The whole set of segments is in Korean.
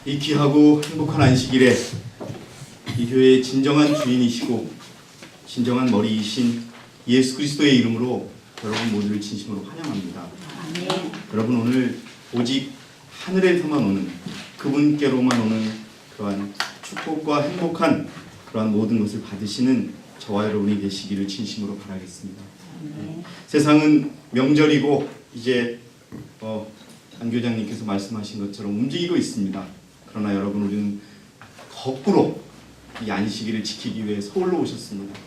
이 귀하고 행복한 안식일에 이 교회의 진정한 주인이시고 진정한 머리이신 예수 그리스도의 이름으로 여러분 모두를 진심으로 환영합니다. 아멘. 여러분 오늘 오직 하늘에서만 오는 그분께로만 오는 그러한 축복과 행복한 그러한 모든 것을 받으시는 저와 여러분이 되시기를 진심으로 바라겠습니다. 아멘. 세상은 명절이고 이제 안 교장님께서 말씀하신 것처럼 움직이고 있습니다. 그러나 여러분 우리는 거꾸로 이 안식일을 지키기 위해 서울로 오셨습니다.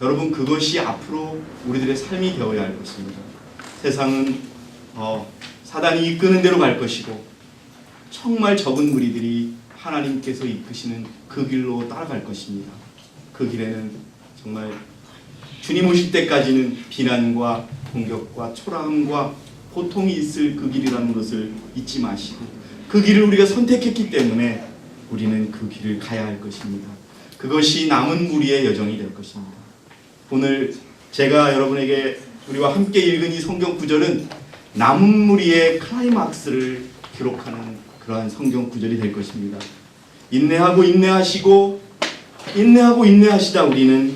여러분 그것이 앞으로 우리들의 삶이 되어야 할 것입니다. 세상은 사단이 이끄는 대로 갈 것이고 정말 적은 무리들이 하나님께서 이끄시는 그 길로 따라갈 것입니다. 그 길에는 정말 주님 오실 때까지는 비난과 공격과 초라함과 고통이 있을 그 길이라는 것을 잊지 마시고 그 길을 우리가 선택했기 때문에 우리는 그 길을 가야 할 것입니다. 그것이 남은 무리의 여정이 될 것입니다. 오늘 제가 여러분에게 우리와 함께 읽은 이 성경 구절은 남은 무리의 클라이막스를 기록하는 그러한 성경 구절이 될 것입니다. 인내하고 인내하시다 우리는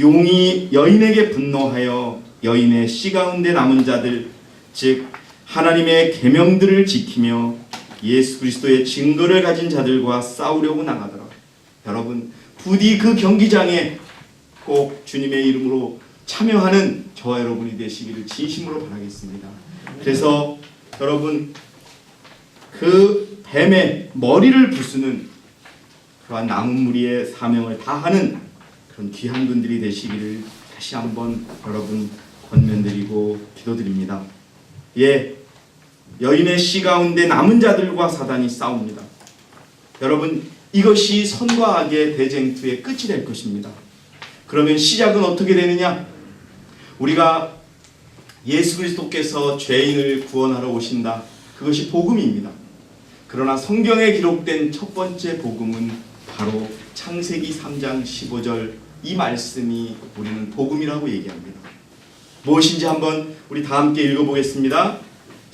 용이 여인에게 분노하여 여인의 씨 가운데 남은 자들 즉 하나님의 계명들을 지키며 예수 그리스도의 증거를 가진 자들과 싸우려고 나가더라. 여러분 부디 그 경기장에 꼭 주님의 이름으로 참여하는 저와 여러분이 되시기를 진심으로 바라겠습니다. 그래서 여러분 그 뱀의 머리를 부수는 그러한 남은 무리의 사명을 다하는 그런 귀한 분들이 되시기를 다시 한번 여러분 권면드리고 기도드립니다. 여인의 씨 가운데 남은 자들과 사단이 싸웁니다. 여러분 이것이 선과 악의 대쟁투의 끝이 될 것입니다. 그러면 시작은 어떻게 되느냐? 우리가 예수 그리스도께서 죄인을 구원하러 오신다. 그것이 복음입니다. 그러나 성경에 기록된 첫 번째 복음은 바로 창세기 3장 15절 이 말씀이 우리는 복음이라고 얘기합니다. 무엇인지 한번 우리 다 함께 읽어보겠습니다.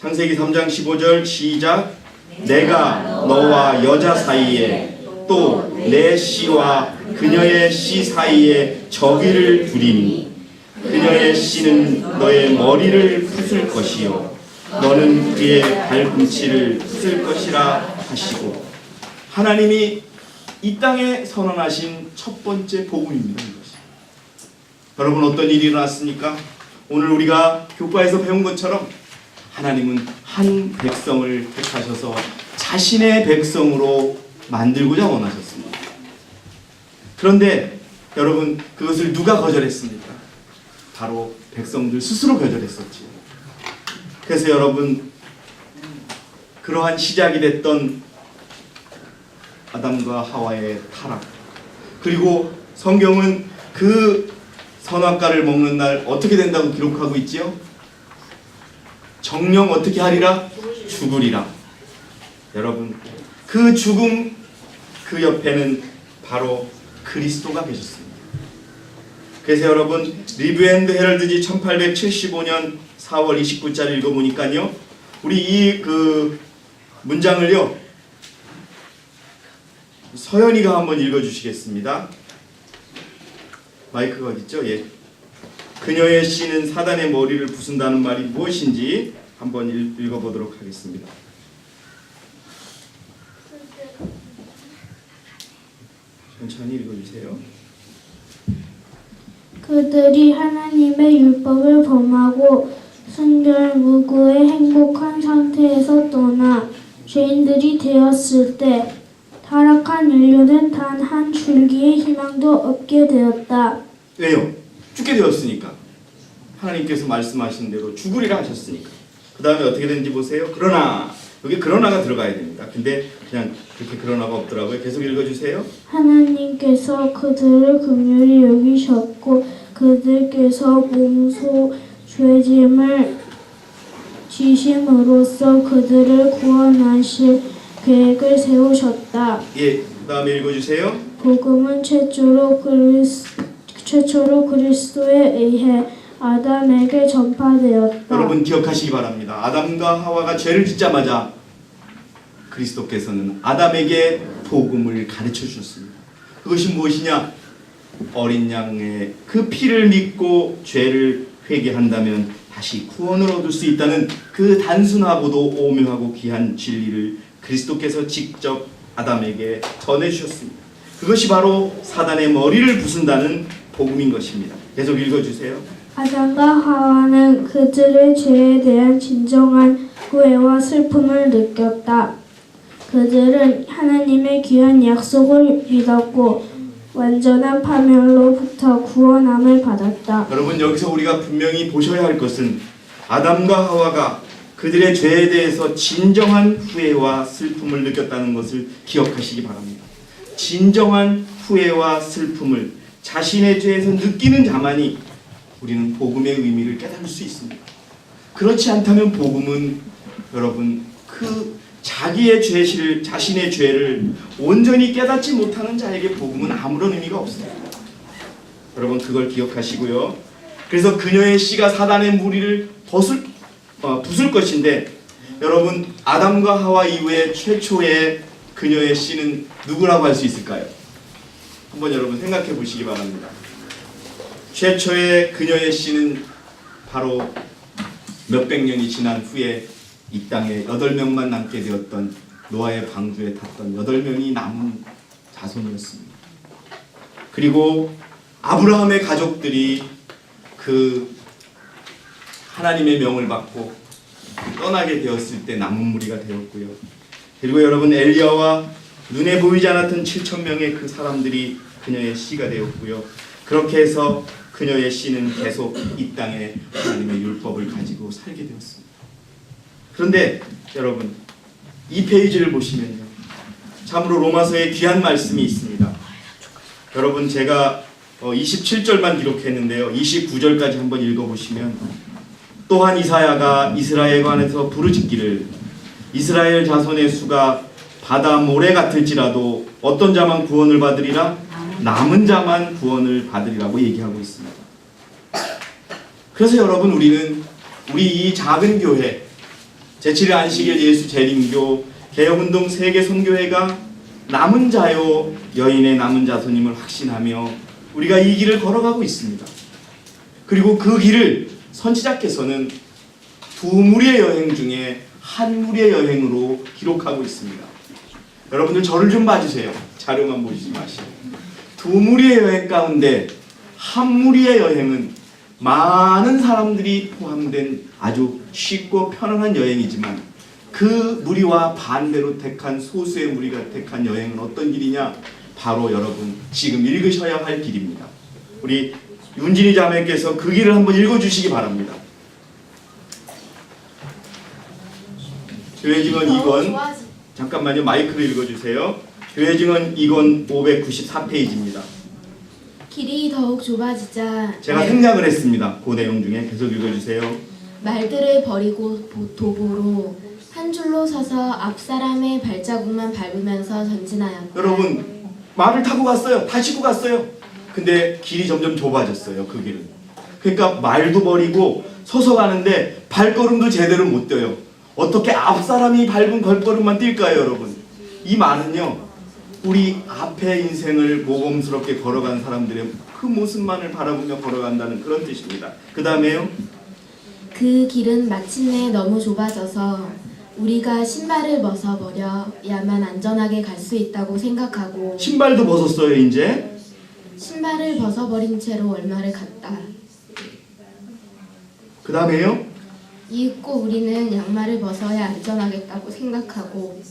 창세기 3장 15절 시작. 내가 너와 여자 사이에 또 내 씨와 그녀의 씨 사이에 적위를 두리니 그녀의 씨는 너의 머리를 부술 것이요 너는 그의 발꿈치를 부술 것이라 하시고 하나님이 이 땅에 선언하신 첫 번째 복음입니다. 이것이. 여러분 어떤 일이 일어났습니까? 오늘 우리가 교과에서 배운 것처럼 하나님은 한 백성을 택하셔서 자신의 백성으로 만들고자 원하셨습니다. 그런데 여러분 그것을 누가 거절했습니까? 바로 백성들 스스로 거절했었지요. 그래서 여러분 그러한 시작이 됐던 아담과 하와의 타락 그리고 성경은 그 선악과를 먹는 날 어떻게 된다고 기록하고 있지요? 정령 어떻게 하리라? 죽으리라. 여러분 그 죽음 그 옆에는 바로 그리스도가 계셨습니다. 그래서 여러분 리브 앤드 헤럴드지 1875년 4월 29일자를 읽어보니까요 우리 이 그 문장을요 서연이가 한번 읽어주시겠습니다. 마이크가 어딨죠? 그녀의 씨는 사단의 머리를 부순다는 말이 무엇인지 한번 읽어보도록 하겠습니다. 천천히 읽어주세요. 그들이 하나님의 율법을 범하고 순결무구의 행복한 상태에서 떠나 죄인들이 되었을 때 타락한 인류는 단 한 줄기의 희망도 없게 되었다. 왜요? 죽게 되었으니까. 하나님께서 말씀하신 대로 죽으리라 하셨으니까. 그 다음에 어떻게 되는지 보세요. 그러나 여기 그러나가 들어가야 됩니다. 근데 그냥 그렇게 그러나가 없더라고요. 계속 읽어주세요. 하나님께서 그들을 긍휼히 여기셨고 그들께서 몸소 죄짐을 지심으로써 그들을 구원하실 계획을 세우셨다. 그 다음에 읽어주세요. 복음은 최초로 그리스도에 의해 아담에게 전파되었다. 여러분 기억하시기 바랍니다. 아담과 하와가 죄를 짓자마자 그리스도께서는 아담에게 복음을 가르쳐 주셨습니다. 그것이 무엇이냐? 어린 양의 그 피를 믿고 죄를 회개한다면 다시 구원을 얻을 수 있다는 그 단순하고도 오묘하고 귀한 진리를 그리스도께서 직접 아담에게 전해주셨습니다. 그것이 바로 사단의 머리를 부순다는 복음인 것입니다. 계속 읽어주세요. 아담과 하와는 그들의 죄에 대한 진정한 후회와 슬픔을 느꼈다. 그들은 하나님의 귀한 약속을 믿었고 완전한 파멸로부터 구원함을 받았다. 여러분, 여기서 우리가 분명히 보셔야 할 것은 아담과 하와가 그들의 죄에 대해서 진정한 후회와 슬픔을 느꼈다는 것을 기억하시기 바랍니다. 진정한 후회와 슬픔을 자신의 죄에서 느끼는 자만이 우리는 복음의 의미를 깨달을 수 있습니다. 그렇지 않다면 복음은 여러분 그 자기의 죄를 자신의 죄를 온전히 깨닫지 못하는 자에게 복음은 아무런 의미가 없습니다. 여러분 그걸 기억하시고요. 그래서 그녀의 씨가 사단의 무리를 부술 것인데 여러분 아담과 하와 이후에 최초의 그녀의 씨는 누구라고 할 수 있을까요? 한번 여러분 생각해 보시기 바랍니다. 최초의 그녀의 씨는 바로 몇백 년이 지난 후에 이 땅에 8명만 남게 되었던 노아의 방주에 탔던 8명이 남은 자손이었습니다. 그리고 아브라함의 가족들이 그 하나님의 명을 받고 떠나게 되었을 때 남은 무리가 되었고요. 그리고 여러분 엘리야와 눈에 보이지 않았던 7,000명의 그 사람들이 그녀의 씨가 되었고요. 그렇게 해서 그녀의 씨는 계속 이 땅에 하나님의 율법을 가지고 살게 되었습니다. 그런데 여러분 이 페이지를 보시면요, 참으로 로마서에 귀한 말씀이 있습니다. 여러분 제가 27절만 기록했는데요, 29절까지 한번 읽어보시면 또한 이사야가 이스라엘에 관해서 부르짖기를 이스라엘 자손의 수가 바다 모래 같을지라도 어떤 자만 구원을 받으리라? 남은 자만 구원을 받으리라고 얘기하고 있습니다. 그래서 여러분 우리는 우리 이 작은 교회 제7일 안식일 예수 재림교 개혁운동 세계선교회가 남은 자요 여인의 남은 자손임을 확신하며 우리가 이 길을 걸어가고 있습니다. 그리고 그 길을 선지자께서는 두 무리의 여행 중에 한 무리의 여행으로 기록하고 있습니다. 여러분들 저를 좀 봐주세요. 자료만 보시지 마시고. 두 무리의 여행 가운데 한 무리의 여행은 많은 사람들이 포함된 아주 쉽고 편안한 여행이지만 그 무리와 반대로 택한 소수의 무리가 택한 여행은 어떤 길이냐? 바로 여러분 지금 읽으셔야 할 길입니다. 우리 윤진이 자매께서 그 길을 한번 읽어주시기 바랍니다. 교회 증언 2권, 잠깐만요, 마이크를 읽어주세요. 교회 증언 2권 594페이지입니다. 길이 더욱 좁아지자 제가 생략을 했습니다. 그 내용 중에 계속 읽어주세요. 말들을 버리고 도보로 한 줄로 서서 앞 사람의 발자국만 밟으면서 전진하였다. 여러분 말을 타고 갔어요. 다 싣고 갔어요. 근데 길이 점점 좁아졌어요. 그 길은. 그러니까 말도 버리고 서서 가는데 발걸음도 제대로 못 뛰어요. 어떻게 앞 사람이 밟은 걸걸음만 뛸까요, 여러분? 이 말은요, 우리 앞에 인생을 모범스럽게 걸어간 사람들의 그 모습만을 바라보며 걸어간다는 그런 뜻입니다. 그 다음에요. 그 길은 마침내 너무 좁아져서 우리가 신발을 벗어버려야만 안전하게 갈 수 있다고 생각하고 신발도 벗었어요, 이제. 신발을 벗어버린 채로 얼마를 갔다. 그 다음에요. 이윽고 우리는 양말을 벗어야 안전하겠다고 생각하고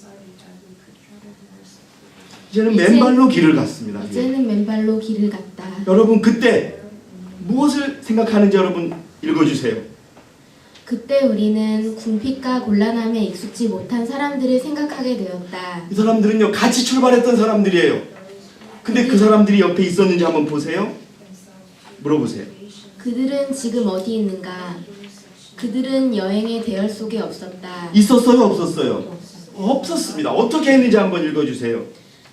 이제는 맨발로 길을 갔습니다. 이제는 맨발로 길을 갔다. 여러분 그때 무엇을 생각하는지 여러분 읽어주세요. 그때 우리는 궁핍과 곤란함에 익숙지 못한 사람들을 생각하게 되었다. 이 사람들은요 같이 출발했던 사람들이에요. 근데 그 사람들이 옆에 있었는지 한번 보세요. 물어보세요. 그들은 지금 어디 있는가? 그들은 여행의 대열 속에 없었다. 있었어요, 없었어요? 없었습니다. 어떻게 했는지 한번 읽어주세요.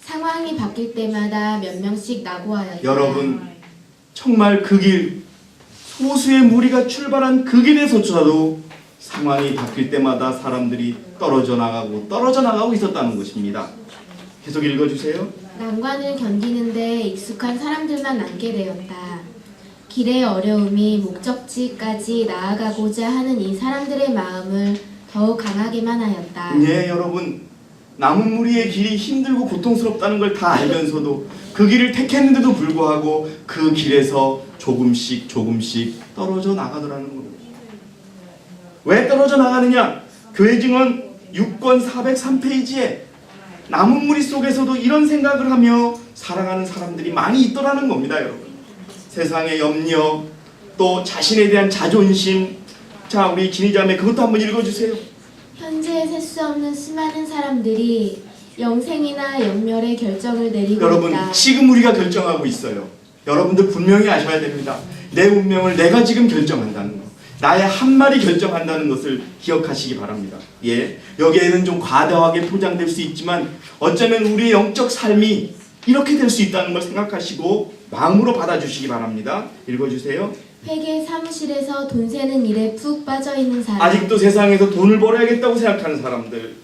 상황이 바뀔 때마다 몇 명씩 낙오하였다. 여러분 정말 그 길, 소수의 무리가 출발한 그 길에서조차도 상황이 바뀔 때마다 사람들이 떨어져 나가고 있었다는 것입니다. 계속 읽어주세요. 난관을 견디는데 익숙한 사람들만 남게 되었다. 길의 어려움이 목적지까지 나아가고자 하는 이 사람들의 마음을 더욱 강하게만 하였다. 네, 여러분, 남은 무리의 길이 힘들고 고통스럽다는 걸 다 알면서도 그 길을 택했는데도 불구하고 그 길에서 조금씩 떨어져 나가더라는 겁니다. 왜 떨어져 나가느냐? 교회 증언 6권 403페이지에 남은 무리 속에서도 이런 생각을 하며 살아가는 사람들이 많이 있더라는 겁니다, 여러분. 세상의 염려, 또 자신에 대한 자존심. 자, 우리 진희자매 그것도 한번 읽어주세요. 현재 셀 수 없는 수많은 사람들이 영생이나 영멸의 결정을 내리고 여러분, 있다. 지금 우리가 결정하고 있어요. 여러분들 분명히 아셔야 됩니다. 내 운명을 내가 지금 결정한다는 것, 나의 한 말이 결정한다는 것을 기억하시기 바랍니다. 예, 여기에는 좀 과다하게 포장될 수 있지만 어쩌면 우리의 영적 삶이 이렇게 될 수 있다는 걸 생각하시고 마음으로 받아주시기 바랍니다. 읽어주세요. 회계 사무실에서 돈 세는 일에 푹 빠져있는 사람, 아직도 세상에서 돈을 벌어야겠다고 생각하는 사람들,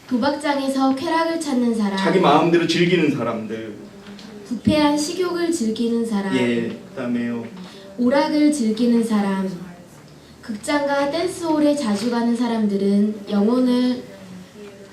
도박장에서 쾌락을 찾는 사람, 자기 마음대로 즐기는 사람들, 부패한 식욕을 즐기는 사람, 예, 그다음에요. 오락을 즐기는 사람, 극장과 댄스홀에 자주 가는 사람들은 영혼을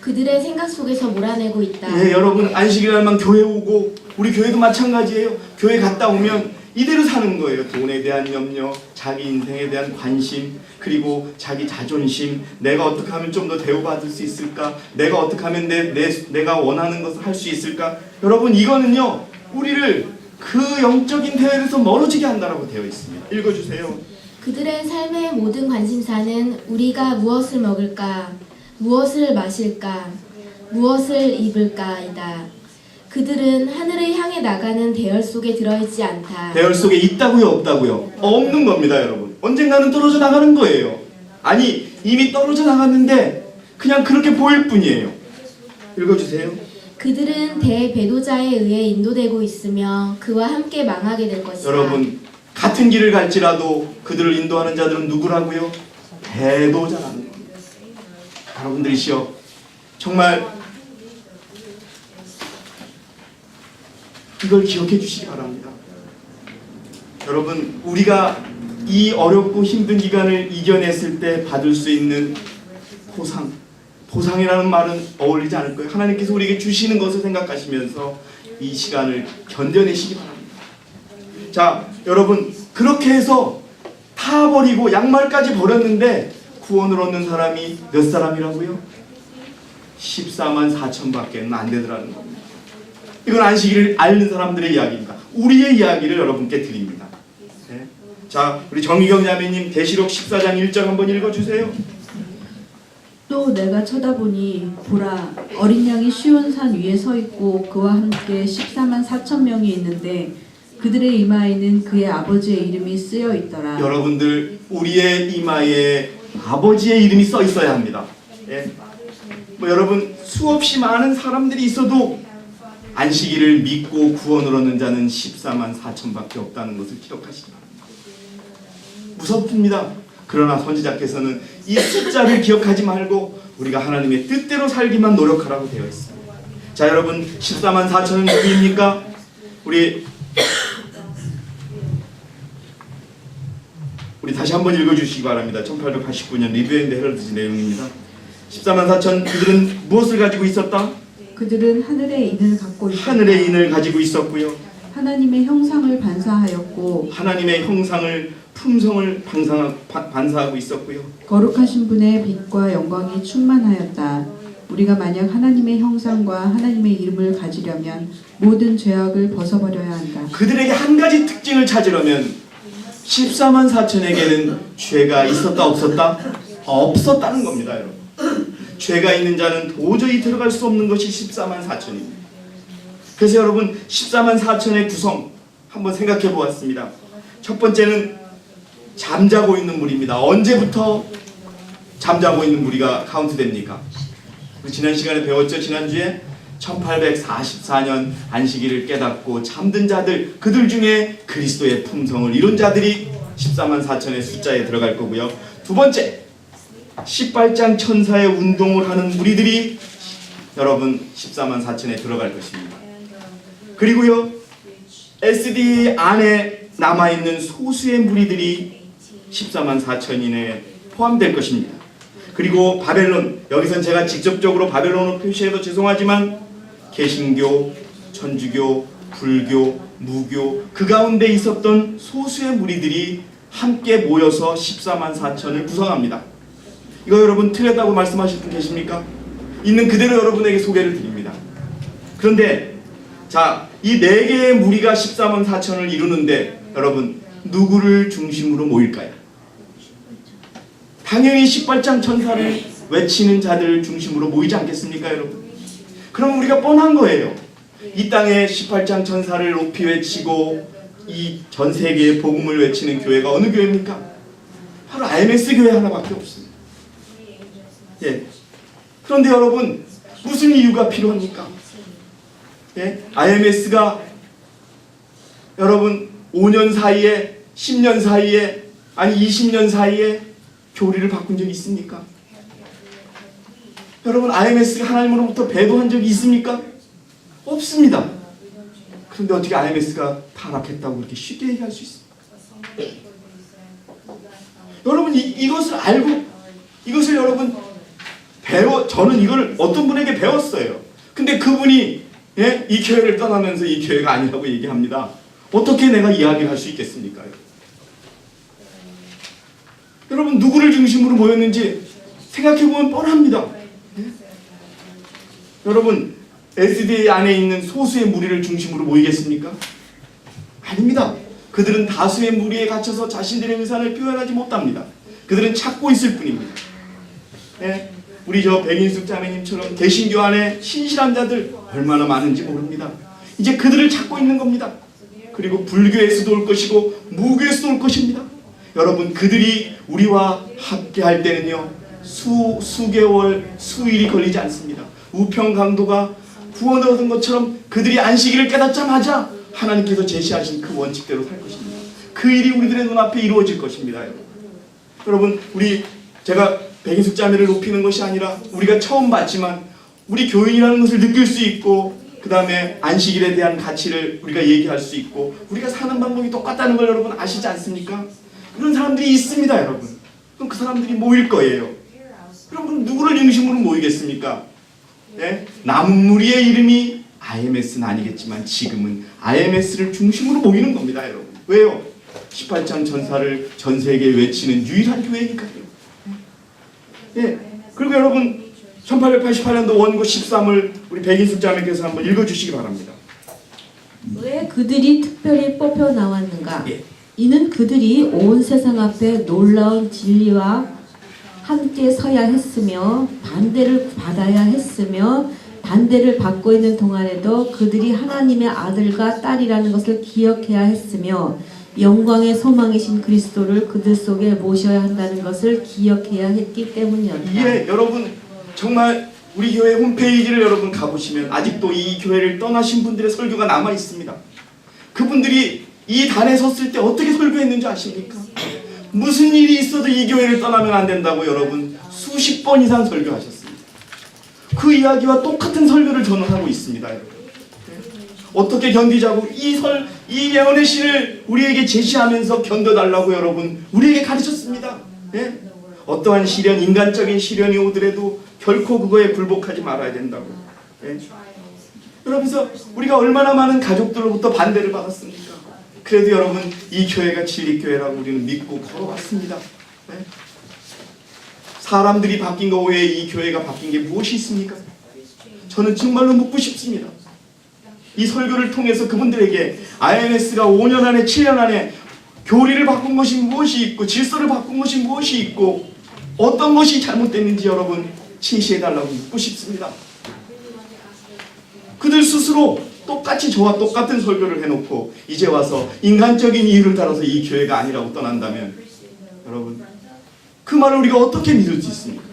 그들의 생각 속에서 몰아내고 있다. 예, 여러분, 안식일 날만 교회 오고, 우리 교회도 마찬가지예요. 교회 갔다 오면 이대로 사는 거예요. 돈에 대한 염려, 자기 인생에 대한 관심, 그리고 자기 자존심, 내가 어떻게 하면 좀 더 대우받을 수 있을까, 내가 어떻게 하면 내가 원하는 것을 할 수 있을까. 여러분, 이거는요 우리를 그 영적인 대회에서 멀어지게 한다라고 되어 있습니다. 읽어주세요. 그들의 삶의 모든 관심사는 우리가 무엇을 먹을까, 무엇을 마실까, 무엇을 입을까이다. 그들은 하늘을 향해 나가는 대열 속에 들어있지 않다. 대열 속에 있다고요, 없다고요? 없는 겁니다, 여러분. 언젠가는 떨어져 나가는 거예요. 아니, 이미 떨어져 나갔는데 그냥 그렇게 보일 뿐이에요. 읽어주세요. 그들은 대배도자에 의해 인도되고 있으며 그와 함께 망하게 될 것이다. 여러분, 같은 길을 갈지라도 그들을 인도하는 자들은 누구라고요? 배도자라는 겁니다. 여러분들이시여, 정말 이걸 기억해 주시기 바랍니다. 여러분, 우리가 이 어렵고 힘든 기간을 이겨냈을 때 받을 수 있는 보상이라는 말은 어울리지 않을 거예요. 하나님께서 우리에게 주시는 것을 생각하시면서 이 시간을 견뎌내시기 바랍니다. 자, 여러분, 그렇게 해서 다 버리고 양말까지 버렸는데 구원을 얻는 사람이 몇 사람이라고요? 14만 4천밖에 안 되더라는 겁니다. 이건 안식일을 앓는 사람들의 이야기입니다. 우리의 이야기를 여러분께 드립니다. 네. 자, 우리 정희경 자매님 계시록 14장 1절 한번 읽어주세요. 또 내가 쳐다보니 보라, 어린 양이 시온산 위에 서 있고 그와 함께 14만 4천 명이 있는데 그들의 이마에는 그의 아버지의 이름이 쓰여 있더라. 여러분들, 우리의 이마에 아버지의 이름이 써 있어야 합니다. 예. 여러분, 수없이 많은 사람들이 있어도 안식일을 믿고 구원을 얻는 자는 14만 4천밖에 없다는 것을 기억하시기 바랍니다. 무섭습니다. 그러나 선지자께서는 이 숫자를 기억하지 말고 우리가 하나님의 뜻대로 살기만 노력하라고 되어 있습니다. 자, 여러분, 14만 4천은 누구입니까? 우리 다시 한번 읽어주시기 바랍니다. 1889년 리뷰 앤 헤럴드지 내용입니다. 14만 4천, 그들은 무엇을 가지고 있었다? 그들은 하늘의 인을 갖고 있었다. 하늘의 인을 가지고 있었고요. 하나님의 형상을 반사하였고 하나님의 형상을, 품성을 반사하고 있었고요. 거룩하신 분의 빛과 영광이 충만하였다. 우리가 만약 하나님의 형상과 하나님의 이름을 가지려면 모든 죄악을 벗어버려야 한다. 그들에게 한 가지 특징을 찾으려면 14만 4천에게는 죄가 있었다, 없었다? 없었다는 겁니다, 여러분. 죄가 있는 자는 도저히 들어갈 수 없는 것이 14만 4천입니다. 그래서 여러분, 14만 4천의 구성 한번 생각해 보았습니다. 첫 번째는 잠자고 있는 무리입니다. 언제부터 잠자고 있는 무리가 카운트됩니까? 지난 시간에 배웠죠. 지난주에 1844년 안식일을 깨닫고 잠든 자들, 그들 중에 그리스도의 품성을 이룬 자들이 14만 4천의 숫자에 들어갈 거고요. 두 번째, 십발장 천사의 운동을 하는 무리들이 여러분 14만 4천에 들어갈 것입니다. 그리고요, SD 안에 남아있는 소수의 무리들이 14만 4천인에 포함될 것입니다. 그리고 바벨론, 여기선 제가 직접적으로 바벨론을 표시해도 죄송하지만 개신교, 천주교, 불교, 무교 그 가운데 있었던 소수의 무리들이 함께 모여서 14만 4천을 구성합니다. 이거 여러분 틀렸다고 말씀하실 분 계십니까? 있는 그대로 여러분에게 소개를 드립니다. 그런데 자, 이 네 개의 무리가 14만 4천을 이루는데 여러분 누구를 중심으로 모일까요? 당연히 십발장 천사를 외치는 자들을 중심으로 모이지 않겠습니까, 여러분? 그럼 우리가 뻔한 거예요. 이 땅에 18장 천사를 높이 외치고 이 전 세계의 복음을 외치는 교회가 어느 교회입니까? 바로 IMS 교회 하나밖에 없습니다. 예. 그런데 여러분 무슨 이유가 필요합니까? 예? IMS가 여러분 5년 사이에 10년 사이에 아니 20년 사이에 교리를 바꾼 적이 있습니까? 여러분 IMS가 하나님으로부터 배도한 적이 있습니까? 없습니다. 그런데 어떻게 IMS가 타락했다고 그렇게 쉽게 얘기할 수 있습니까? 여러분 이것을 알고 이것을 여러분 저는 이걸 어떤 분에게 배웠어요. 근데 그분이 예? 이 교회를 떠나면서 이 교회가 아니라고 얘기합니다. 어떻게 내가 이야기를 할 수 있겠습니까? 여러분 누구를 중심으로 모였는지 생각해보면 뻔합니다. 예? 여러분 SDA 안에 있는 소수의 무리를 중심으로 모이겠습니까? 아닙니다. 그들은 다수의 무리에 갇혀서 자신들의 의사를 표현하지 못합니다. 그들은 찾고 있을 뿐입니다. 예? 우리 저 백인숙 자매님처럼 개신교 안에 신실한 자들 얼마나 많은지 모릅니다. 이제 그들을 찾고 있는 겁니다. 그리고 불교에서도 올 것이고 무교에서도 올 것입니다. 여러분 그들이 우리와 함께 할 때는요 수개월 수일이 걸리지 않습니다. 우평 강도가 구원을 얻은 것처럼 그들이 안식일을 깨닫자마자 하나님께서 제시하신 그 원칙대로 살 것입니다. 그 일이 우리들의 눈앞에 이루어질 것입니다. 여러분 제가 백인숙 자매를 높이는 것이 아니라 우리가 처음 봤지만 우리 교인이라는 것을 느낄 수 있고 그 다음에 안식일에 대한 가치를 우리가 얘기할 수 있고 우리가 사는 방법이 똑같다는 걸 여러분 아시지 않습니까? 그런 사람들이 있습니다. 여러분 그럼 그 사람들이 모일 거예요. 그럼 누구를 중심으로 모이겠습니까? 예? 남은 무리의 이름이 IMS는 아니겠지만 지금은 IMS를 중심으로 모이는 겁니다. 여러분 왜요? 18장 전사를 전 세계에 외치는 유일한 교회니까요. 예. 그리고 여러분 1888년도 원고 13을 우리 백인숙 자매께서 한번 읽어주시기 바랍니다. 왜 그들이 특별히 뽑혀 나왔는가? 예. 이는 그들이 온 세상 앞에 놀라운 진리와 함께 서야 했으며 반대를 받아야 했으며 반대를 받고 있는 동안에도 그들이 하나님의 아들과 딸이라는 것을 기억해야 했으며 영광의 소망이신 그리스도를 그들 속에 모셔야 한다는 것을 기억해야 했기 때문이었다. 예, 여러분 정말 우리 교회 홈페이지를 여러분 가보시면 아직도 이 교회를 떠나신 분들의 설교가 남아 있습니다. 그분들이 이 단에 섰을 때 어떻게 설교했는지 아십니까? 무슨 일이 있어도 이 교회를 떠나면 안 된다고 여러분 수십 번 이상 설교하셨습니다. 그 이야기와 똑같은 설교를 저는 하고 있습니다. 여러분. 어떻게 견디자고 이 예언의 신을 우리에게 제시하면서 견뎌달라고 여러분 우리에게 가르쳤습니다. 예? 어떠한 시련, 인간적인 시련이 오더라도 결코 그거에 굴복하지 말아야 된다고. 예? 그러면서 우리가 얼마나 많은 가족들로부터 반대를 받았습니까? 그래도 여러분 이 교회가 진리교회라고 우리는 믿고 걸어왔습니다. 예? 사람들이 바뀐 거 외에 이 교회가 바뀐 게 무엇이 있습니까? 저는 정말로 묻고 싶습니다. 이 설교를 통해서 그분들에게 IMS가 5년 안에 7년 안에 교리를 바꾼 것이 무엇이 있고 질서를 바꾼 것이 무엇이 있고 어떤 것이 잘못됐는지 여러분 제시해달라고 묻고 싶습니다. 그들 스스로 똑같이 저와 똑같은 설교를 해놓고 이제 와서 인간적인 이유를 따라서 이 교회가 아니라고 떠난다면 여러분 그 말을 우리가 어떻게 믿을 수 있습니까?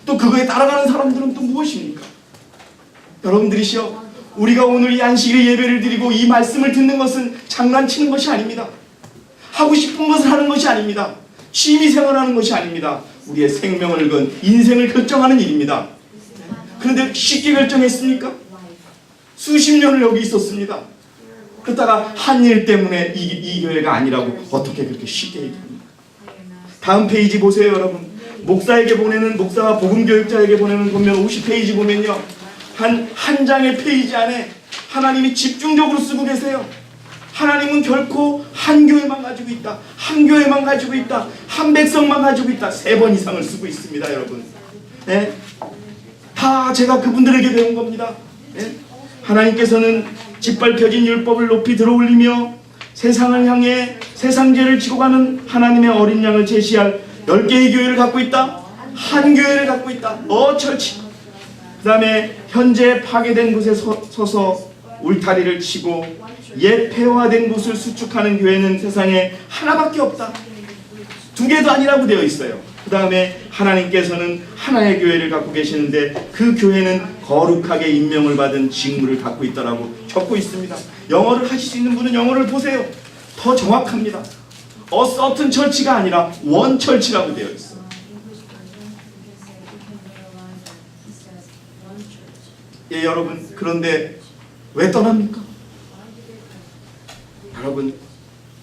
또 그거에 따라가는 사람들은 또 무엇입니까? 여러분들이시여 우리가 오늘 이 안식일 예배를 드리고 이 말씀을 듣는 것은 장난치는 것이 아닙니다. 하고 싶은 것을 하는 것이 아닙니다. 취미생활하는 것이 아닙니다. 우리의 생명을 건 인생을 결정하는 일입니다. 그런데 쉽게 결정했습니까? 수십 년을 여기 있었습니다. 그러다가 한 일 때문에 이 교회가 아니라고 어떻게 그렇게 쉽게 얘기합니까? 다음 페이지 보세요, 여러분. 목사와 복음교육자에게 보내는 보면 50페이지 보면요, 한 장의 페이지 안에 하나님이 집중적으로 쓰고 계세요. 하나님은 결코 한 교회만 가지고 있다, 한 교회만 가지고 있다, 한 백성만 가지고 있다, 3번 이상을 쓰고 있습니다, 여러분. 네? 다 제가 그분들에게 배운 겁니다. 네? 하나님께서는 짓밟혀진 율법을 높이 들어올리며 세상을 향해 세상죄를 지고 가는 하나님의 어린 양을 제시할 10개의 교회를 갖고 있다, 한 교회를 갖고 있다, 철치. 그 다음에 현재 파괴된 곳에 서서 울타리를 치고 옛 폐허화된 곳을 수축하는 교회는 세상에 하나밖에 없다, 2개도 아니라고 되어 있어요. 그 다음에 하나님께서는 하나의 교회를 갖고 계시는데 그 교회는 거룩하게 임명을 받은 직무를 갖고 있다라고 적고 있습니다. 영어를 하실 수 있는 분은 영어를 보세요. 더 정확합니다. A certain church가 아니라 one church라고 되어 있어요. 예, 여러분, 그런데 왜 떠납니까? 여러분,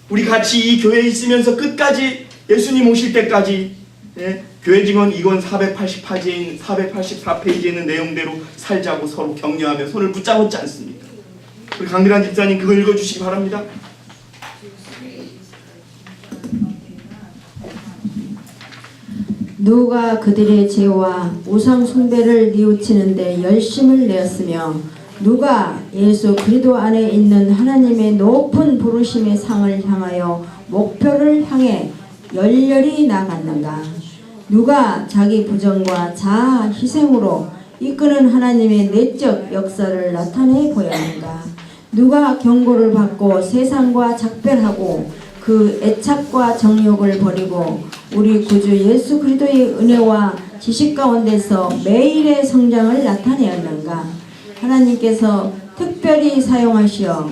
우리 같이 이 교회에 있으면서 끝까지 예수님 오실 때까지, 예, 교회 증언 이건 484페이지에 있는 내용대로 살자고 서로 격려하며 손을 붙잡았지 않습니까? 우리 강대란 집사님 그거 읽어주시기 바랍니다. 누가 그들의 죄와 우상 숭배를 뉘우치는데 열심을 내었으며 누가 예수 그리스도 안에 있는 하나님의 높은 부르심의 상을 향하여 목표를 향해 열렬히 나갔는가? 누가 자기 부정과 자아 희생으로 이끄는 하나님의 내적 역사를 나타내 보였는가? 누가 경고를 받고 세상과 작별하고 그 애착과 정욕을 버리고 우리 구주 예수 그리스도의 은혜와 지식 가운데서 매일의 성장을 나타내었는가? 하나님께서 특별히 사용하시어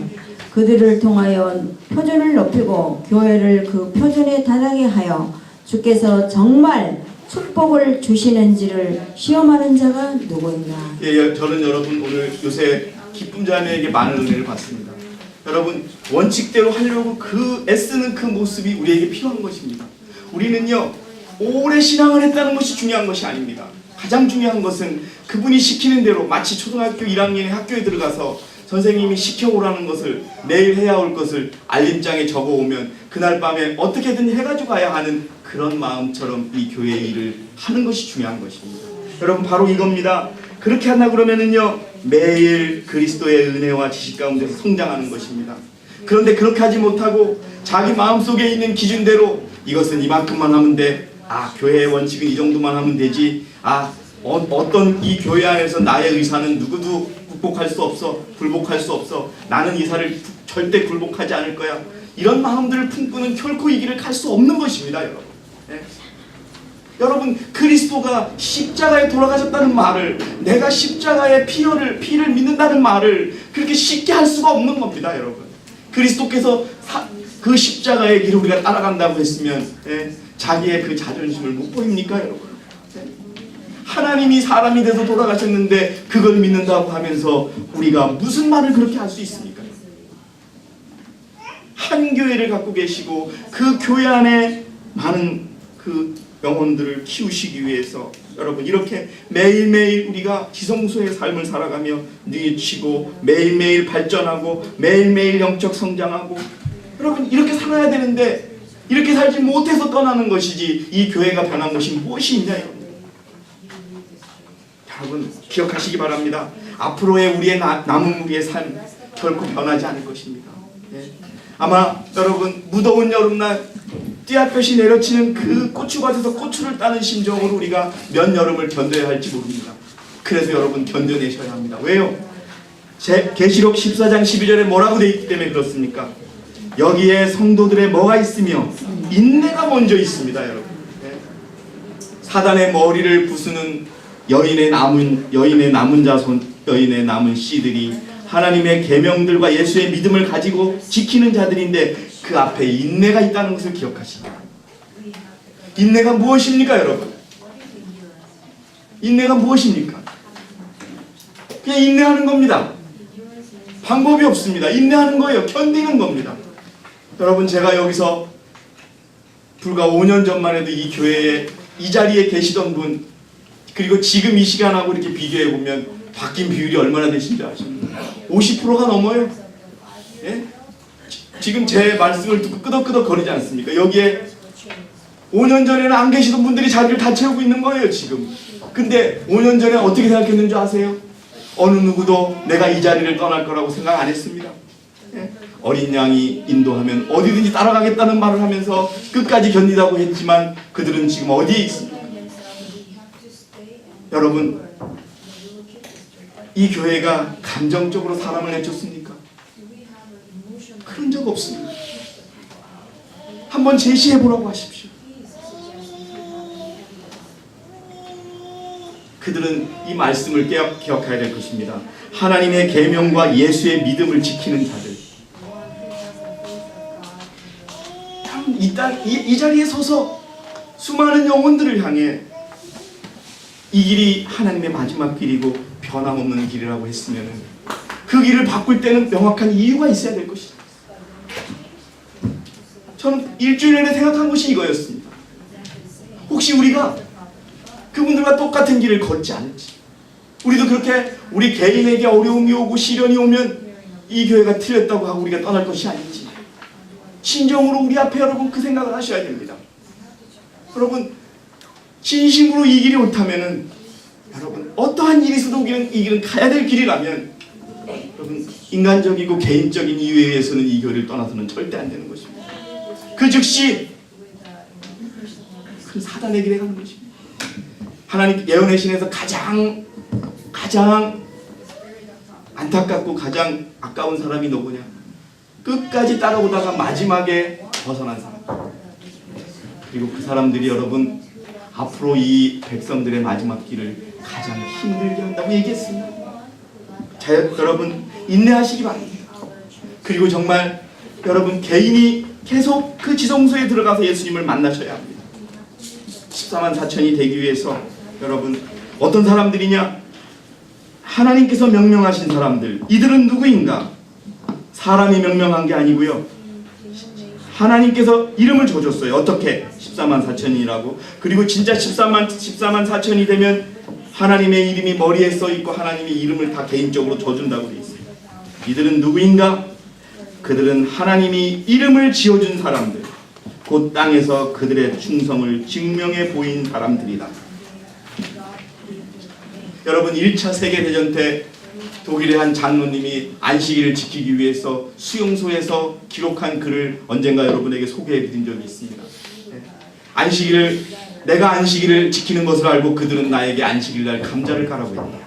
그들을 통하여 표준을 높이고 교회를 그 표준에 달하게 하여 주께서 정말 축복을 주시는지를 시험하는 자가 누구인가? 예, 저는 여러분 오늘 요새 기쁨 자매에게 많은 은혜를 받습니다. 여러분, 원칙대로 하려고 애쓰는 그 모습이 우리에게 필요한 것입니다. 우리는요, 오래 신앙을 했다는 것이 중요한 것이 아닙니다. 가장 중요한 것은 그분이 시키는 대로, 마치 초등학교 1학년에 학교에 들어가서 선생님이 시켜오라는 것을, 내일 해야 올 것을 알림장에 적어오면 그날 밤에 어떻게든 해가지고 가야 하는 그런 마음처럼 이 교회의 일을 하는 것이 중요한 것입니다. 여러분, 바로 이겁니다. 그렇게 한다 그러면은요, 매일 그리스도의 은혜와 지식 가운데서 성장하는 것입니다. 그런데 그렇게 하지 못하고 자기 마음속에 있는 기준대로 이것은 이만큼만 하면 돼, 교회의 원칙은 이 정도만 하면 되지, 어떤 이 교회 안에서 나의 의사는 누구도 극복할 수 없어, 굴복할 수 없어, 나는 이사를 절대 굴복하지 않을 거야, 이런 마음들을 품고는 결코 이 길을 갈 수 없는 것입니다, 여러분. 네? 여러분, 그리스도가 십자가에 돌아가셨다는 말을, 내가 십자가의 피를 믿는다는 말을 그렇게 쉽게 할 수가 없는 겁니다, 여러분. 그리스도께서 그 십자가의 길을 우리가 따라간다고 했으면, 자기의 그 자존심을 못 보입니까, 여러분? 하나님이 사람이 돼서 돌아가셨는데 그걸 믿는다고 하면서 우리가 무슨 말을 그렇게 할 수 있습니까? 한 교회를 갖고 계시고 그 교회 안에 많은 그 영혼들을 키우시기 위해서 여러분, 이렇게 매일매일 우리가 지성소의 삶을 살아가며 뉘우치고 매일매일 발전하고 매일매일 영적 성장하고, 여러분, 이렇게 살아야 되는데 이렇게 살지 못해서 떠나는 것이지 이 교회가 변한 것이 무엇이 있냐, 여러분, 기억하시기 바랍니다. 앞으로의 우리의 남은 우리의 삶 결코 변하지 않을 것입니다. 아마 여러분, 무더운 여름날 띠앗볕이 내려치는 그 고추밭에서 고추를 따는 심정으로 우리가 몇 여름을 견뎌야 할지 모릅니다. 그래서 여러분, 견뎌내셔야 합니다. 왜요? 계시록 14장 12절에 뭐라고 되어 있기 때문에 그렇습니까? 여기에 성도들의 뭐가 있으며 인내가 먼저 있습니다, 여러분. 사단의 머리를 부수는 여인의 남은 자손, 여인의 남은 씨들이 하나님의 계명들과 예수의 믿음을 가지고 지키는 자들인데 그 앞에 인내가 있다는 것을 기억하시기 바랍니다. 인내가 무엇입니까, 여러분? 인내가 무엇입니까? 그냥 인내하는 겁니다. 방법이 없습니다. 인내하는 거예요. 견디는 겁니다. 여러분, 제가 여기서 불과 5년 전만 해도 이 교회에 이 자리에 계시던 분, 그리고 지금 이 시간하고 이렇게 비교해 보면 바뀐 비율이 얼마나 되신지 아십니까? 50%가 넘어요. 예? 지금 제 말씀을 듣고 끄덕끄덕 거리지 않습니까? 여기에 5년 전에는 안 계시던 분들이 자리를 다 채우고 있는 거예요, 지금. 근데 5년 전에 어떻게 생각했는 줄 아세요? 어느 누구도 내가 이 자리를 떠날 거라고 생각 안 했습니다. 예? 어린 양이 인도하면 어디든지 따라가겠다는 말을 하면서 끝까지 견디다고 했지만 그들은 지금 어디에 있습니까? 여러분, 이 교회가 감정적으로 사람을 내쫓습니까? 그런 적 없습니다. 한번 제시해 보라고 하십시오. 그들은 이 말씀을 기억해야 될 것입니다. 하나님의 계명과 예수의 믿음을 지키는 자들. 이 자리에 서서 수많은 영혼들을 향해 이 길이 하나님의 마지막 길이고 변함없는 길이라고 했으면 그 길을 바꿀 때는 명확한 이유가 있어야 될 것이다. 저는 일주일 내내 생각한 것이 이거였습니다. 혹시 우리가 그분들과 똑같은 길을 걷지 않을지, 우리도 그렇게 우리 개인에게 어려움이 오고 시련이 오면 이 교회가 틀렸다고 하고 우리가 떠날 것이 아닌지, 진정으로 우리 앞에 여러분 그 생각을 하셔야 됩니다. 여러분, 진심으로 이 길이 옳다면은, 여러분 어떠한 일이 있어도 이 길은 가야 될 길이라면, 여러분 인간적이고 개인적인 이유에 의해서는 이 교회를 떠나서는 절대 안 되는 것입니다. 그 즉시 그 사단의 길에 가는 것입니다. 하나님 예언의 신에서 가장 안타깝고 가장 아까운 사람이 누구냐? 끝까지 따라오다가 마지막에 벗어난 사람. 그리고 그 사람들이 여러분 앞으로 이 백성들의 마지막 길을 가장 힘들게 한다고 얘기했습니다. 자, 여러분 인내하시기 바랍니다. 그리고 정말 여러분 개인이 계속 그 지성소에 들어가서 예수님을 만나셔야 합니다. 14만 4천이 되기 위해서 여러분 어떤 사람들이냐? 하나님께서 명령하신 사람들. 이들은 누구인가? 사람이 명령한 게 아니고요, 하나님께서 이름을 줘줬어요. 어떻게? 14만 4천이라고. 그리고 진짜 14만 4천이 되면 하나님의 이름이 머리에 써있고 하나님의 이름을 다 개인적으로 줘준다고 되어 있어요. 이들은 누구인가? 그들은 하나님이 이름을 지어준 사람들, 곧 땅에서 그들의 충성을 증명해 보인 사람들이다. 여러분 1차 세계대전 때 독일의 한 장로님이 안식일을 지키기 위해서 수용소에서 기록한 글을 언젠가 여러분에게 소개해 드린 적이 있습니다. 내가 안식일을 지키는 것을 알고 그들은 나에게 안식일날 감자를 까라고 했다.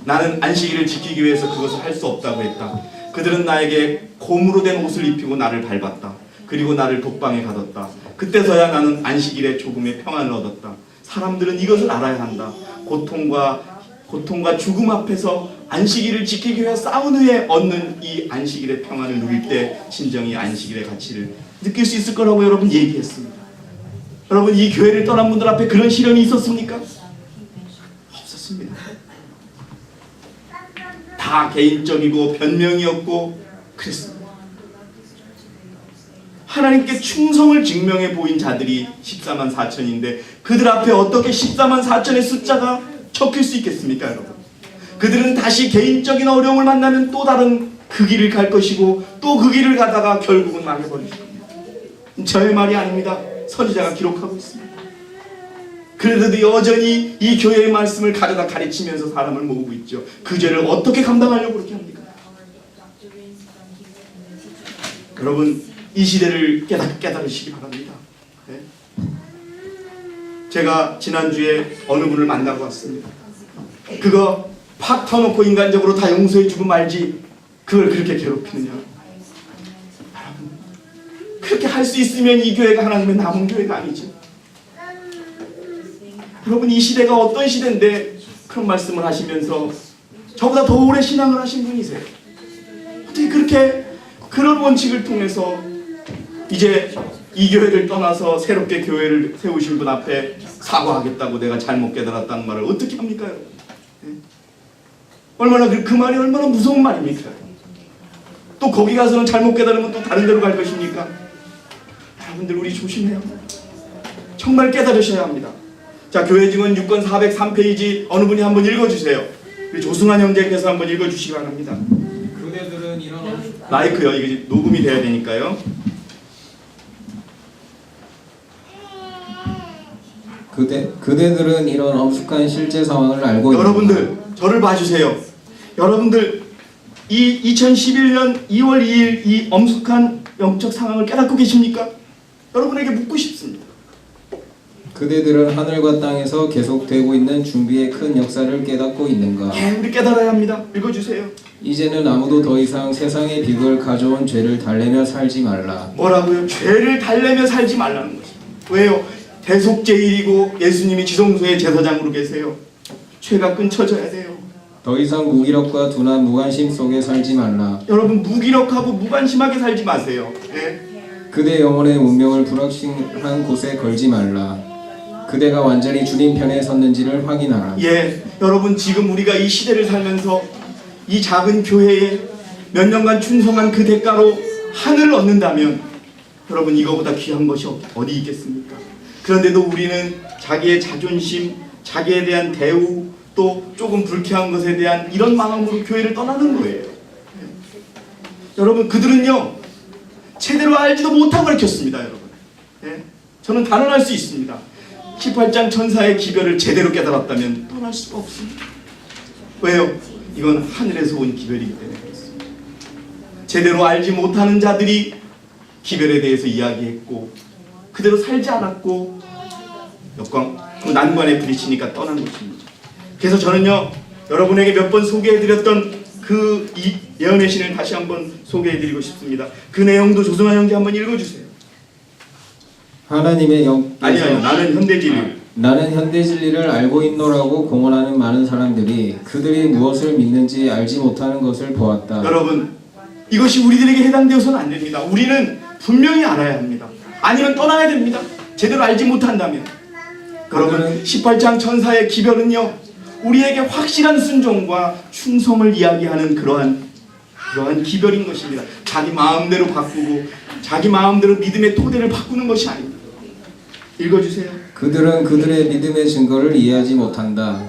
나는 안식일을 지키기 위해서 그것을 할 수 없다고 했다. 그들은 나에게 곰으로 된 옷을 입히고 나를 밟았다. 그리고 나를 독방에 가뒀다. 그때서야 나는 안식일에 조금의 평안을 얻었다. 사람들은 이것을 알아야 한다. 고통과 죽음 앞에서 안식일을 지키기 위해 싸운 후에 얻는 이 안식일의 평안을 누릴 때 진정히 안식일의 가치를 느낄 수 있을 거라고 여러분 얘기했습니다. 여러분 이 교회를 떠난 분들 앞에 그런 시련이 있었습니까? 없었습니다. 다 개인적이고 변명이었고 그랬습니다. 하나님께 충성을 증명해 보인 자들이 14만 4천인데 그들 앞에 어떻게 14만 4천의 숫자가 적힐 수 있겠습니까, 여러분? 그들은 다시 개인적인 어려움을 만나면 또 다른 그 길을 갈 것이고 또 그 길을 가다가 결국은 망해버릴 겁니다. 저의 말이 아닙니다. 선지자가 기록하고 있습니다. 그래도 여전히 이 교회의 말씀을 가져다 가르치면서 사람을 모으고 있죠. 그 죄를 어떻게 감당하려고 그렇게 합니까? 여러분 이 시대를 깨달으시기 바랍니다. 네? 제가 지난주에 어느 분을 만나고 왔습니다. 그거 팍 터놓고 인간적으로 다 용서해주고 말지 그걸 그렇게 괴롭히느냐. 여러분 그렇게 할 수 있으면 이 교회가 하나님의 남은 교회가 아니죠. 여러분 이 시대가 어떤 시대인데 그런 말씀을 하시면서 저보다 더 오래 신앙을 하신 분이세요. 어떻게 그렇게 그런 원칙을 통해서 이제 이 교회를 떠나서 새롭게 교회를 세우신 분 앞에 사과하겠다고 내가 잘못 깨달았다는 말을 어떻게 합니까, 여러분? 예? 얼마나 그 말이 얼마나 무서운 말입니까? 또 거기 가서는 잘못 깨달으면 또 다른 데로 갈 것입니까? 여러분들 우리 조심해요. 정말 깨달으셔야 합니다. 자, 교회 증언 6권 403페이지 어느 분이 한번 읽어주세요. 우리 조승환 형제께서 한번 읽어주시기 바랍니다. 그대들은 이런 마이크요. 이게 녹음이 돼야 되니까요. 그대들은 이런 엄숙한 실제 상황을 알고 여러분들 저를 봐주세요. 여러분들 이 2011년 2월 2일 이 엄숙한 영적 상황을 깨닫고 계십니까? 여러분에게 묻고 싶습니다. 그대들은 하늘과 땅에서 계속되고 있는 준비의 큰 역사를 깨닫고 있는가? 예, 우리 깨달아야 합니다. 읽어주세요. 이제는 아무도 더 이상 세상의 비극을 가져온 죄를 달래며 살지 말라. 뭐라고요? 죄를 달래며 살지 말라는 것입니다. 왜요? 대속제일이고 예수님이 지성소의 제사장으로 계세요. 죄가 끊쳐져야 돼요. 더 이상 무기력과 둔한 무관심 속에 살지 말라. 여러분 무기력하고 무관심하게 살지 마세요. 예? 그대 영혼의 운명을 불확실한 곳에 걸지 말라. 그대가 완전히 주님 편에 섰는지를 확인하라. 예, 여러분 지금 우리가 이 시대를 살면서 이 작은 교회에 몇 년간 충성한 그 대가로 하늘을 얻는다면 여러분 이거보다 귀한 것이 어디 있겠습니까? 그런데도 우리는 자기의 자존심, 자기에 대한 대우, 또 조금 불쾌한 것에 대한 이런 마음으로 교회를 떠나는 거예요. 예. 여러분 그들은요 제대로 알지도 못하고 가르쳤습니다. 여러분 예? 저는 단언할 수 있습니다. 18장 천사의 기별을 제대로 깨달았다면 떠날 수가 없습니다. 왜요? 이건 하늘에서 온 기별이기 때문에 그렇습니다. 제대로 알지 못하는 자들이 기별에 대해서 이야기했고 그대로 살지 않았고 그 난관에 부딪히니까 떠난 것입니다. 그래서 저는요 여러분에게 몇 번 소개해드렸던 그 이 예언의 신을 다시 한번 소개해드리고 싶습니다. 그 내용도 조승환 형제 한번 읽어주세요. 하나님의 영께서 아니요 나는 현대진리 나는 현대 진리를 알고 있노라고 공언하는 많은 사람들이 그들이 무엇을 믿는지 알지 못하는 것을 보았다. 여러분 이것이 우리들에게 해당되어서는 안 됩니다. 우리는 분명히 알아야 합니다. 아니면 떠나야 됩니다. 제대로 알지 못한다면. 여러분 18장 천사의 기별은요 우리에게 확실한 순종과 충성을 이야기하는 그러한 기별인 것입니다. 자기 마음대로 바꾸고 자기 마음대로 믿음의 토대를 바꾸는 것이 아닙니다. 읽어주세요. 그들은 그들의 믿음의 증거를 이해하지 못한다.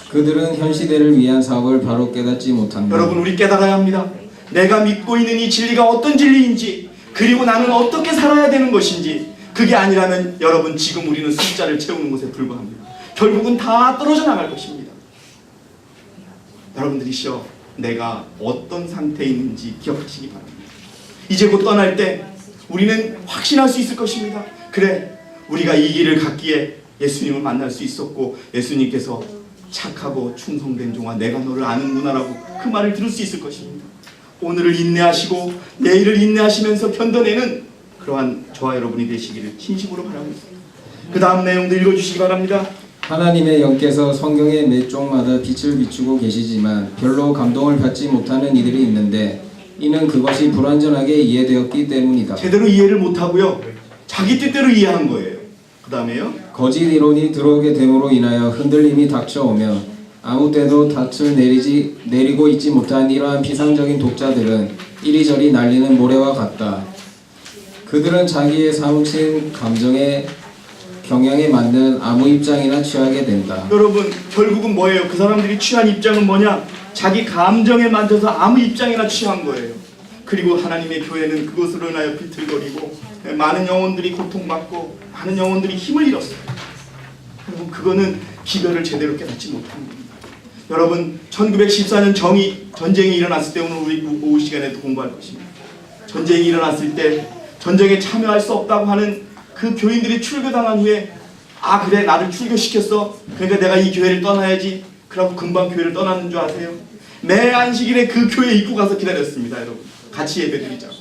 그들은 현 시대를 위한 사업을 바로 깨닫지 못한다. 여러분 우리 깨달아야 합니다. 내가 믿고 있는 이 진리가 어떤 진리인지 그리고 나는 어떻게 살아야 되는 것인지 그게 아니라면 여러분 지금 우리는 숫자를 채우는 것에 불과합니다. 결국은 다 떨어져 나갈 것입니다. 여러분들이시여 내가 어떤 상태에 있는지 기억하시기 바랍니다. 이제 곧 떠날 때 우리는 확신할 수 있을 것입니다. 그래 우리가 이 길을 갔기에 예수님을 만날 수 있었고 예수님께서 착하고 충성된 종아 내가 너를 아는구나라고 그 말을 들을 수 있을 것입니다. 오늘을 인내하시고 내일을 인내하시면서 견뎌내는 그러한 저와 여러분이 되시기를 진심으로 바라고 있습니다. 그 다음 내용도 읽어주시기 바랍니다. 하나님의 영께서 성경의 몇 쪽마다 빛을 비추고 계시지만 별로 감동을 받지 못하는 이들이 있는데 이는 그것이 불완전하게 이해되었기 때문이다. 제대로 이해를 못하고요 자기 뜻대로 이해한 거예요. 그 다음에요 거짓 이론이 들어오게 됨으로 인하여 흔들림이 닥쳐오며 아무 때도 닻을 내리고 있지 못한 이러한 비상적인 독자들은 이리저리 날리는 모래와 같다. 그들은 자기의 사무친 감정의 경향에 맞는 아무 입장이나 취하게 된다. 여러분 결국은 뭐예요? 그 사람들이 취한 입장은 뭐냐? 자기 감정에 맞춰서 아무 입장이나 취한 거예요. 그리고 하나님의 교회는 그것으로 인하여 비틀거리고 많은 영혼들이 고통받고 많은 영혼들이 힘을 잃었어요. 여러분 그거는 기별을 제대로 깨닫지 못한 겁니다. 여러분 1914년 전쟁이 일어났을 때 오늘 우리 오후 시간에도 공부할 것입니다. 전쟁이 일어났을 때 전쟁에 참여할 수 없다고 하는 그 교인들이 출교당한 후에 아 그래 나를 출교시켰어 그러니까 내가 이 교회를 떠나야지 그러고 금방 교회를 떠나는 줄 아세요? 매 안식일에 그 교회 입구 가서 기다렸습니다. 여러분 같이 예배드리자고.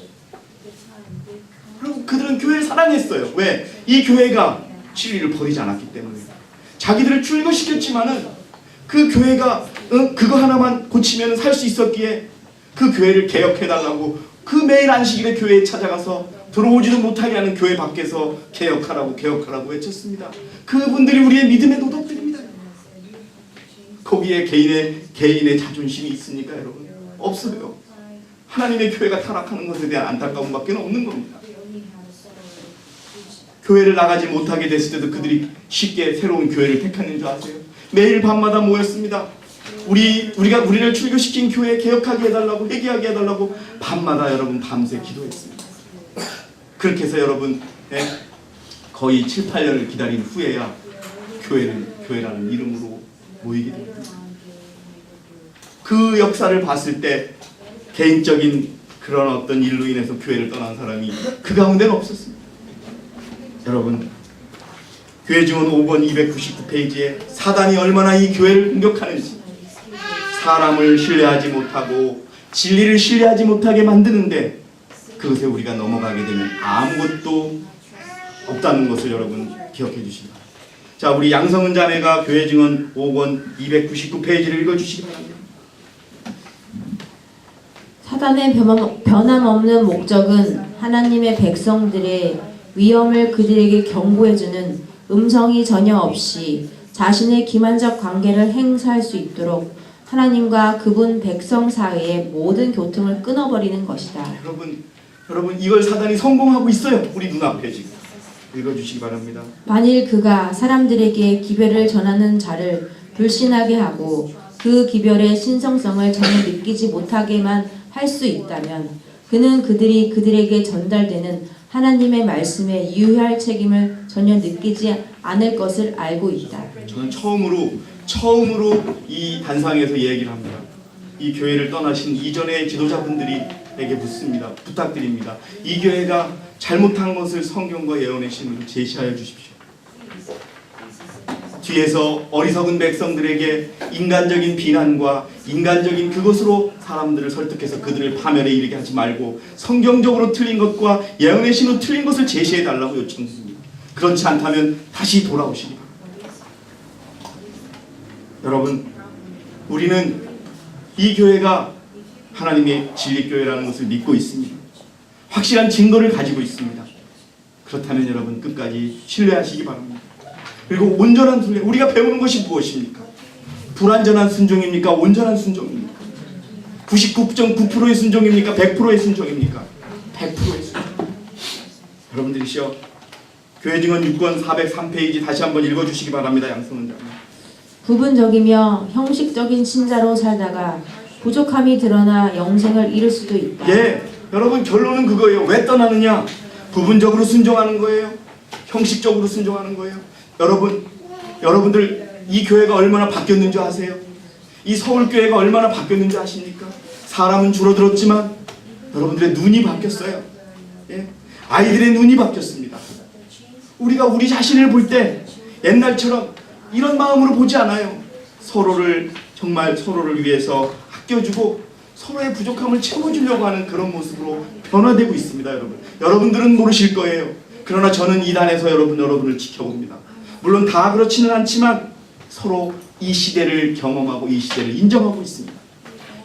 그리고 그들은 교회를 사랑했어요. 왜? 이 교회가 진리를 버리지 않았기 때문에. 자기들을 출교시켰지만은 그 교회가 그거 하나만 고치면 살 수 있었기에 그 교회를 개혁해달라고 그 매일 안식일에 교회에 찾아가서 들어오지도 못하게 하는 교회 밖에서 개혁하라고 개혁하라고 외쳤습니다. 그분들이 우리의 믿음의 도덕들입니다. 거기에 개인의 자존심이 있습니까, 여러분? 없어요. 하나님의 교회가 타락하는 것에 대한 안타까움밖에 없는 겁니다. 교회를 나가지 못하게 됐을 때도 그들이 쉽게 새로운 교회를 택하는 줄 아세요? 매일 밤마다 모였습니다. 우리를 출교시킨 교회 개혁하게 해달라고, 회개하게 해달라고 밤마다 여러분 밤새 기도했습니다. 그렇게 해서 여러분 거의 7, 8년을 기다린 후에야 교회라는 이름으로 모이게 됩니다. 그 역사를 봤을 때 개인적인 그런 어떤 일로 인해서 교회를 떠난 사람이 그 가운데는 없었습니다. 여러분, 교회 증언 5권 299페이지에 사단이 얼마나 이 교회를 공격하는지, 사람을 신뢰하지 못하고 진리를 신뢰하지 못하게 만드는데 그것에 우리가 넘어가게 되면 아무것도 없다는 것을 여러분 기억해 주시기 바랍니다. 자, 우리 양성은 자매가 교회 증언 5권 299페이지를 읽어주시기 바랍니다. 사단의 변함없는 목적은 하나님의 백성들의 위험을 그들에게 경고해주는 음성이 전혀 없이 자신의 기만적 관계를 행사할 수 있도록 하나님과 그분 백성 사이의 모든 교통을 끊어버리는 것이다. 여러분 이걸 사단이 성공하고 있어요. 우리 눈앞에 지금. 읽어주시기 바랍니다. 만일 그가 사람들에게 기별을 전하는 자를 불신하게 하고 그 기별의 신성성을 전혀 느끼지 못하게만 할 수 있다면 그는 그들이 그들에게 전달되는 하나님의 말씀에 유효할 책임을 전혀 느끼지 않을 것을 알고 있다. 저는 처음으로 이 단상에서 얘기를 합니다. 이 교회를 떠나신 이전의 지도자분들에게 묻습니다. 부탁드립니다. 이 교회가 잘못한 것을 성경과 예언의 신으로 제시하여 주십시오. 뒤에서 어리석은 백성들에게 인간적인 비난과 인간적인 그것으로 사람들을 설득해서 그들을 파멸에 이르게 하지 말고 성경적으로 틀린 것과 예언의 신으로 틀린 것을 제시해 달라고 요청했습니다. 그렇지 않다면 다시 돌아오시기 바랍니다. 여러분, 우리는 이 교회가 하나님의 진리교회라는 것을 믿고 있습니다. 확실한 증거를 가지고 있습니다. 그렇다면 여러분 끝까지 신뢰하시기 바랍니다. 그리고 온전한 순종, 우리가 배우는 것이 무엇입니까? 불완전한 순종입니까? 온전한 순종입니까? 99.9%의 순종입니까? 100%의 순종입니까? 100%의 순종. 여러분들이시여, 교회 증언 6권 403페이지 다시 한번 읽어주시기 바랍니다. 양성은 자. 부분적이며 형식적인 신자로 살다가 부족함이 드러나 영생을 잃을 수도 있다. 예, 여러분 결론은 그거예요. 왜 떠나느냐? 부분적으로 순종하는 거예요. 형식적으로 순종하는 거예요. 여러분들 이 교회가 얼마나 바뀌었는지 아세요? 이 서울교회가 얼마나 바뀌었는지 아십니까? 사람은 줄어들었지만 여러분들의 눈이 바뀌었어요. 예? 아이들의 눈이 바뀌었습니다. 우리가 우리 자신을 볼 때 옛날처럼 이런 마음으로 보지 않아요. 정말 서로를 위해서 아껴주고 서로의 부족함을 채워주려고 하는 그런 모습으로 변화되고 있습니다. 여러분들은 모르실 거예요. 그러나 저는 이 단에서 여러분을 지켜봅니다. 물론 다 그렇지는 않지만 서로 이 시대를 경험하고 이 시대를 인정하고 있습니다.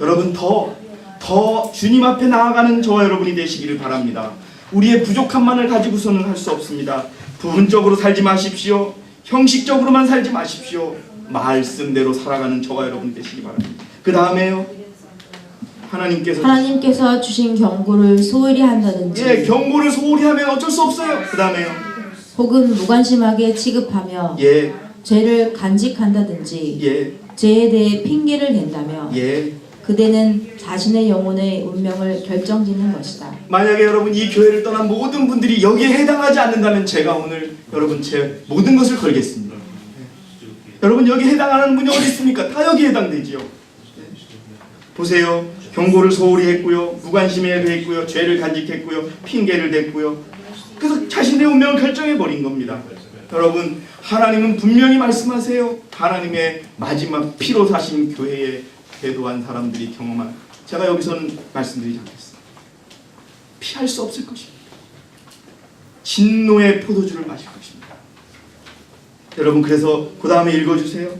여러분 더 주님 앞에 나아가는 저와 여러분이 되시기를 바랍니다. 우리의 부족함만을 가지고서는 할 수 없습니다. 부분적으로 살지 마십시오. 형식적으로만 살지 마십시오. 말씀대로 살아가는 저와 여러분 되시기 바랍니다. 그 다음에요. 하나님께서 주신 경고를 소홀히 한다든지, 예, 경고를 소홀히 하면 어쩔 수 없어요. 그 다음에요. 혹은 무관심하게 취급하며 예, 죄를 간직한다든지, 예, 죄에 대해 핑계를 댄다며 예. 그대는 자신의 영혼의 운명을 결정짓는 것이다. 만약에 여러분 이 교회를 떠난 모든 분들이 여기에 해당하지 않는다면 제가 오늘 여러분 제 모든 것을 걸겠습니다. 여러분 여기 해당하는 분이 어디 있습니까? 다 여기 해당되지요. 보세요. 경고를 소홀히 했고요. 무관심해 했고요. 죄를 간직했고요. 핑계를 댔고요. 그래서 자신의 운명을 결정해버린 겁니다. 여러분 하나님은 분명히 말씀하세요. 하나님의 마지막 피로 사신 교회에 배도한 사람들이 경험한, 제가 여기서는 말씀드리지 않겠습니다. 피할 수 없을 것입니다. 진노의 포도주를 마실 것입니다. 여러분 그래서 그 다음에 읽어주세요.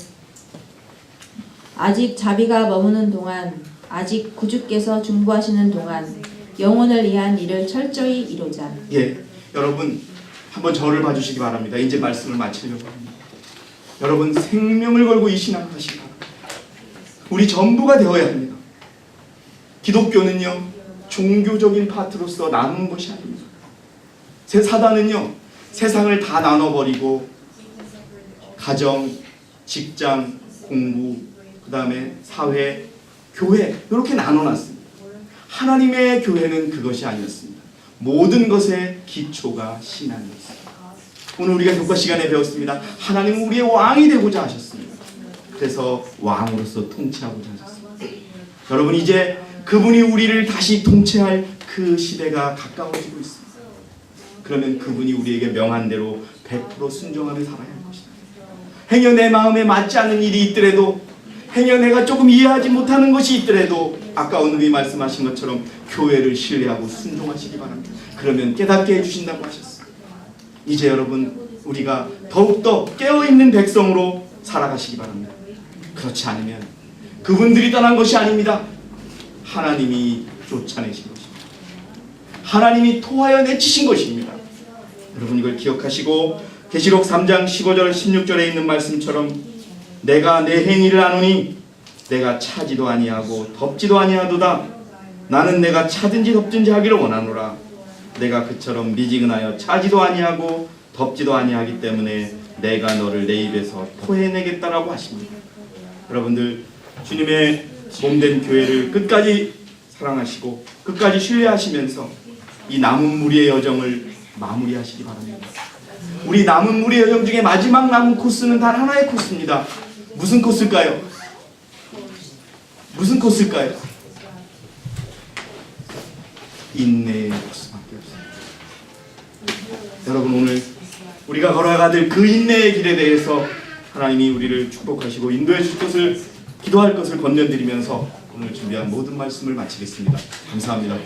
아직 자비가 머무는 동안, 아직 구주께서 중보하시는 동안 영혼을 위한 일을 철저히 이루자. 예, 여러분 한번 저를 봐주시기 바랍니다. 이제 말씀을 마치려고 합니다. 여러분 생명을 걸고 이 신앙을 하시기 바랍니다. 우리 전부가 되어야 합니다. 기독교는요 종교적인 파트로서 나누는 것이 아닙니다. 제 사단은요 세상을 다 나눠버리고 가정, 직장, 공부, 그 다음에 사회, 교회 이렇게 나눠놨습니다. 하나님의 교회는 그것이 아니었습니다. 모든 것의 기초가 신앙이었습니다. 오늘 우리가 교과 시간에 배웠습니다. 하나님은 우리의 왕이 되고자 하셨습니다. 그래서 왕으로서 통치하고자 하셨습니다. 여러분 이제 그분이 우리를 다시 통치할 그 시대가 가까워지고 있습니다. 그러면 그분이 우리에게 명한 대로 100% 순종하며 살아야 할 것입니다. 행여 내 마음에 맞지 않는 일이 있더라도, 행여 내가 조금 이해하지 못하는 것이 있더라도 아까 오늘이 말씀하신 것처럼 교회를 신뢰하고 순종하시기 바랍니다. 그러면 깨닫게 해주신다고 하셨습니다. 이제 여러분 우리가 더욱더 깨어있는 백성으로 살아가시기 바랍니다. 그렇지 않으면 그분들이 떠난 것이 아닙니다. 하나님이 쫓아내신 것입니다. 하나님이 토하여 내치신 것입니다. 여러분 이걸 기억하시고 계시록 3장 15절 16절에 있는 말씀처럼 내가 내 행위를 아노니 내가 차지도 아니하고 덮지도 아니하도다. 나는 내가 차든지 덮든지 하기를 원하노라. 내가 그처럼 미지근하여 차지도 아니하고 덮지도 아니하기 때문에 내가 너를 내 입에서 토해내겠다라고 하십니다. 여러분들 주님의 몸된 교회를 끝까지 사랑하시고 끝까지 신뢰하시면서 이 남은 무리의 여정을 마무리하시기 바랍니다. 우리 남은 무리의 여정 중에 마지막 남은 코스는 단 하나의 코스입니다. 무슨 코스일까요? 무슨 코스일까요? 인내의 코스밖에 없습니다. 여러분 오늘 우리가 걸어가야 될 그 인내의 길에 대해서 하나님이 우리를 축복하시고 인도해 주실 것을 기도할 것을 권면드리면서 오늘 준비한 모든 말씀을 마치겠습니다. 감사합니다.